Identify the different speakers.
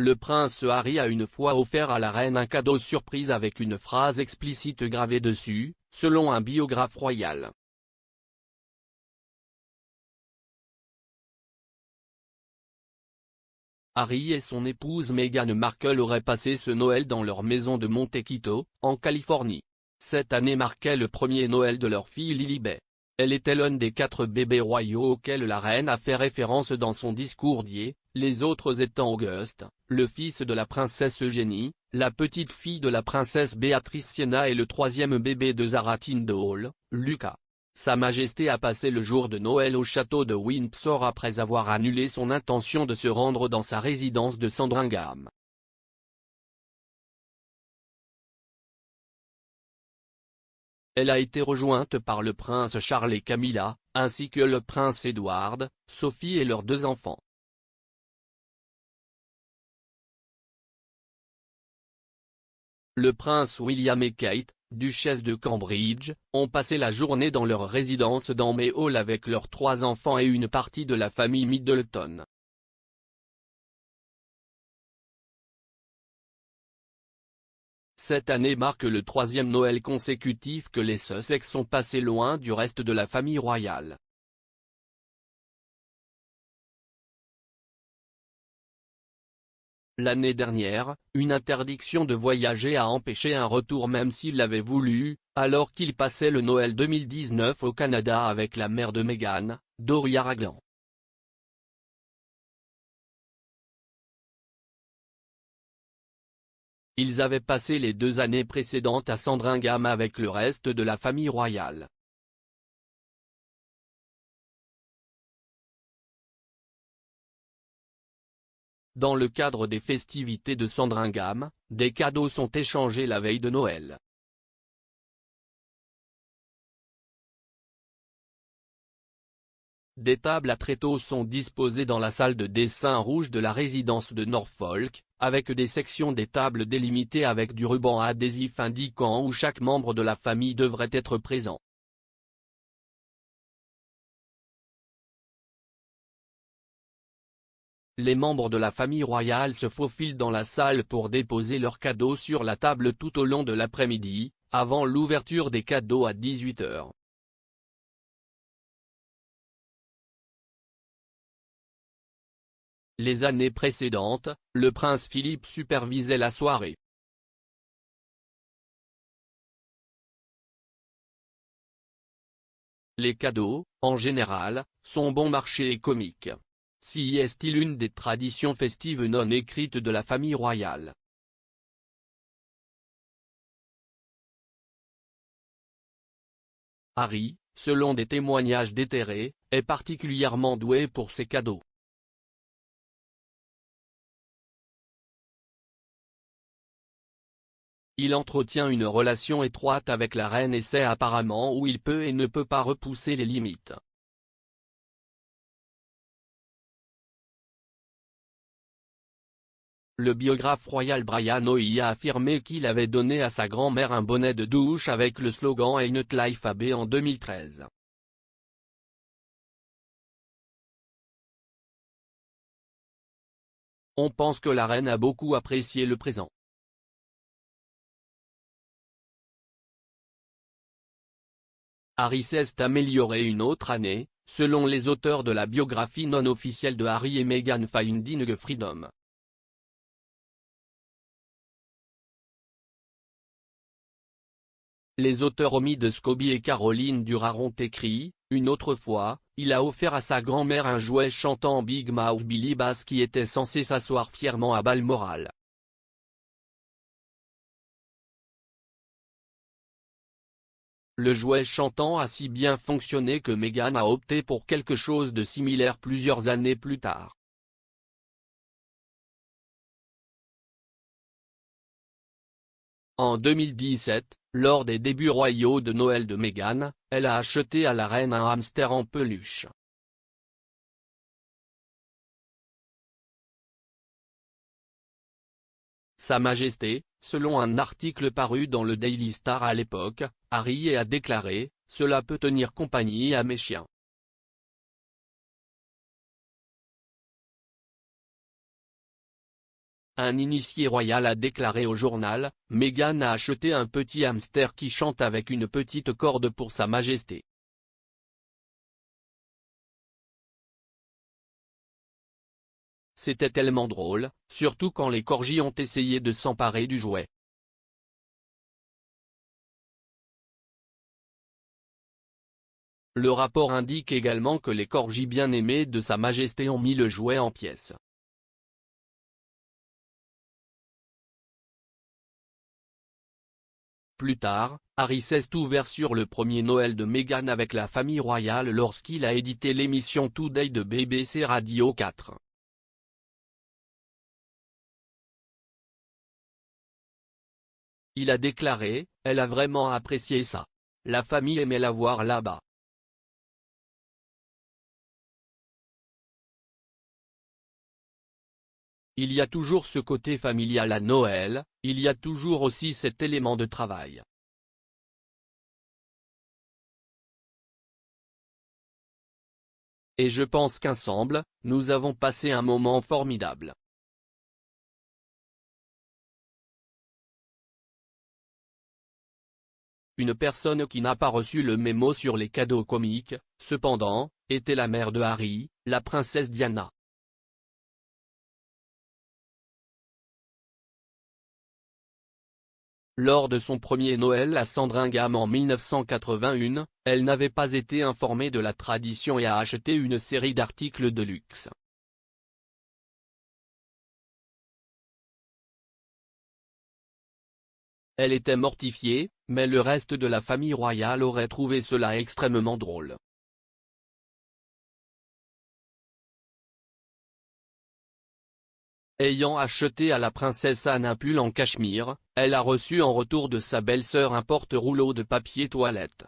Speaker 1: le prince Harry a une fois offert à la reine un cadeau surprise avec une phrase explicite gravée dessus, selon un biographe royal. Harry et son épouse Meghan Markle auraient passé ce Noël dans leur maison de Montecito, en Californie. Cette année marquait le premier Noël de leur fille Lilibet. Elle était l'un des 4 bébés royaux auxquels la reine a fait référence dans son discours d'hier, les autres étant Auguste, le fils de la princesse Eugénie, la petite fille de la princesse Béatrice Sienna et le 3e bébé de Zara Tindall, Lucas. Sa Majesté a passé le jour de Noël au château de Windsor après avoir annulé son intention de se rendre dans sa résidence de Sandringham. Elle a été rejointe par le prince Charles et Camilla, ainsi que le prince Edward, Sophie et leurs 2 enfants. Le prince William et Kate, duchesse de Cambridge, ont passé la journée dans leur résidence d'Amber Hall avec leurs 3 enfants et une partie de la famille Middleton. Cette année marque le 3e Noël consécutif que les Sussex ont passé loin du reste de la famille royale. L'année dernière, une interdiction de voyager a empêché un retour même s'il l'avait voulu, alors qu'il passait le Noël 2019 au Canada avec la mère de Meghan, Doria Ragland. Ils avaient passé les 2 années précédentes à Sandringham avec le reste de la famille royale. Dans le cadre des festivités de Sandringham, des cadeaux sont échangés la veille de Noël. Des tables à tréteaux sont disposées dans la salle de dessin rouge de la résidence de Norfolk, avec des sections des tables délimitées avec du ruban adhésif indiquant où chaque membre de la famille devrait être présent. Les membres de la famille royale se faufilent dans la salle pour déposer leurs cadeaux sur la table tout au long de l'après-midi, avant l'ouverture des cadeaux à 18 h. Les années précédentes, le prince Philippe supervisait la soirée. Les cadeaux, en général, sont bon marché et comiques. Si est-il une des traditions festives non écrites de la famille royale. Harry, selon des témoignages déterrés, est particulièrement doué pour ses cadeaux. Il entretient une relation étroite avec la reine et sait apparemment où il peut et ne peut pas repousser les limites. Le biographe royal Brian Hoey a affirmé qu'il avait donné à sa grand-mère un bonnet de douche avec le slogan Ain't Life a Bee en 2013. On pense que la reine a beaucoup apprécié le présent. Harry s'est amélioré une autre année, selon les auteurs de la biographie non officielle de Harry et Meghan Finding Freedom. Les auteurs Omid Scobie et Caroline Durham ont écrit, une autre fois, il a offert à sa grand-mère un jouet chantant Big Mouth Billy Bass qui était censé s'asseoir fièrement à Balmoral. Le jouet chantant a si bien fonctionné que Meghan a opté pour quelque chose de similaire plusieurs années plus tard. En 2017, lors des débuts royaux de Noël de Meghan, elle a acheté à la reine un hamster en peluche. Sa Majesté, selon un article paru dans le Daily Star à l'époque, Harry a déclaré « Cela peut tenir compagnie à mes chiens ». Un initié royal a déclaré au journal, « Meghan a acheté un petit hamster qui chante avec une petite corde pour Sa Majesté. C'était tellement drôle, surtout quand les corgis ont essayé de s'emparer du jouet. » Le rapport indique également que les corgis bien-aimés de Sa Majesté ont mis le jouet en pièces. Plus tard, Harry s'est ouvert sur le premier Noël de Meghan avec la famille royale lorsqu'il a édité l'émission Today de BBC Radio 4. Il a déclaré, « Elle a vraiment apprécié ça. La famille aimait la voir là-bas. » Il y a toujours ce côté familial à Noël, il y a toujours aussi cet élément de travail. Et je pense qu'ensemble, nous avons passé un moment formidable. Une personne qui n'a pas reçu le mémo sur les cadeaux comiques, cependant, était la mère de Harry, la princesse Diana. Lors de son premier Noël à Sandringham en 1981, elle n'avait pas été informée de la tradition et a acheté une série d'articles de luxe. Elle était mortifiée, mais le reste de la famille royale aurait trouvé cela extrêmement drôle. Ayant acheté à la princesse Anne un pull en cachemire, elle a reçu en retour de sa belle-sœur un porte-rouleau de papier toilette.